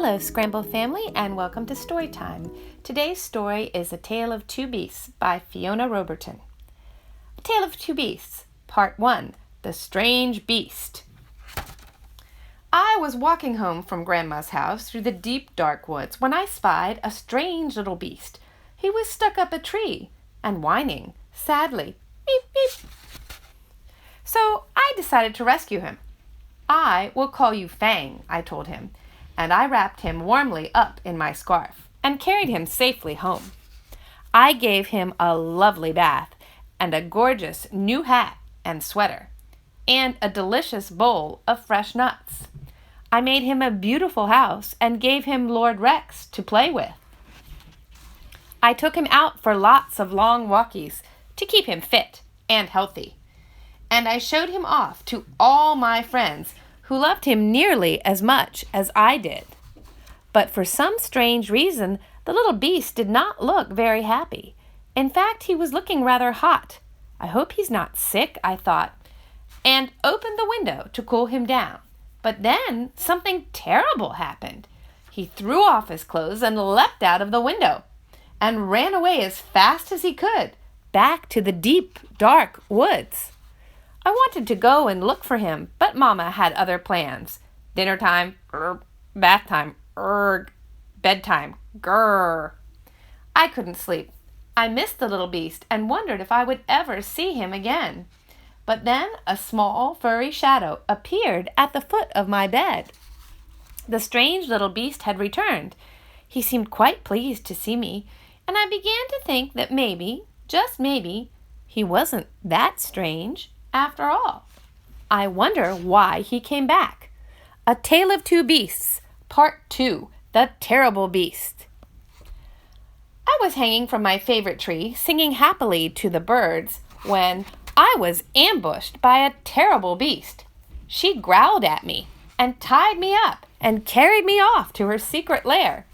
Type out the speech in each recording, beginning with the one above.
Hello, Scramble family, and welcome to Storytime. Today's story is A Tale of Two Beasts by Fiona Roberton. A Tale of Two Beasts, Part 1, The Strange Beast. I was walking home from Grandma's house through the deep, dark woods when I spied a strange little beast. He was stuck up a tree and whining sadly, beep, beep. So I decided to rescue him. I will call you Fang, I told him, and I wrapped him warmly up in my scarf and carried him safely home. I gave him a lovely bath and a gorgeous new hat and sweater and a delicious bowl of fresh nuts. I made him a beautiful house and gave him Lord Rex to play with. I took him out for lots of long walkies to keep him fit and healthy, and I showed him off to all my friends who loved him nearly as much as I did. But for some strange reason, the little beast did not look very happy. In fact, he was looking rather hot. I hope he's not sick, I thought, and opened the window to cool him down. But then something terrible happened. He threw off his clothes and leapt out of the window and ran away as fast as he could, back to the deep, dark woods. I wanted to go and look for him, but Mama had other plans. Dinner time, bath time, bedtime, grrr. I couldn't sleep. I missed the little beast and wondered if I would ever see him again. But then a small, furry shadow appeared at the foot of my bed. The strange little beast had returned. He seemed quite pleased to see me, and I began to think that maybe, just maybe, he wasn't that strange after all. I wonder why he came back. A Tale of Two Beasts, Part 2, The Terrible Beast. I was hanging from my favorite tree, singing happily to the birds, when I was ambushed by a terrible beast. She growled at me and tied me up and carried me off to her secret lair.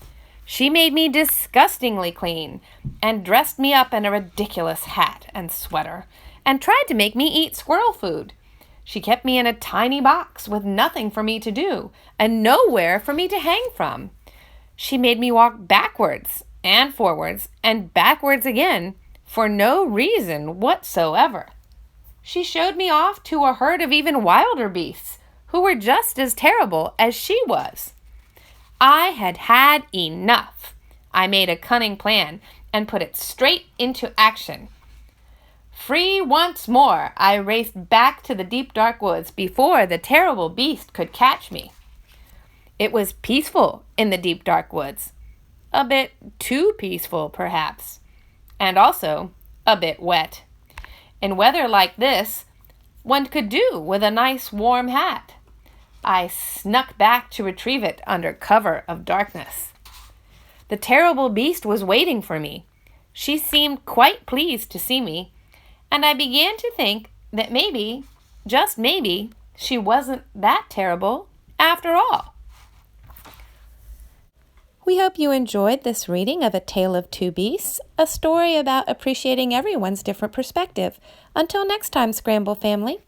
She made me disgustingly clean and dressed me up in a ridiculous hat and sweater and tried to make me eat squirrel food. She kept me in a tiny box with nothing for me to do and nowhere for me to hang from. She made me walk backwards and forwards and backwards again for no reason whatsoever. She showed me off to a herd of even wilder beasts who were just as terrible as she was. I had had enough. I made a cunning plan and put it straight into action. Free once more, I raced back to the deep dark woods before the terrible beast could catch me. It was peaceful in the deep dark woods. A bit too peaceful, perhaps. And also a bit wet. In weather like this, one could do with a nice warm hat. I snuck back to retrieve it under cover of darkness. The terrible beast was waiting for me. She seemed quite pleased to see me, and I began to think that maybe, just maybe, she wasn't that terrible after all. We hope you enjoyed this reading of A Tale of Two Beasts, a story about appreciating everyone's different perspective. Until next time, Scramble family.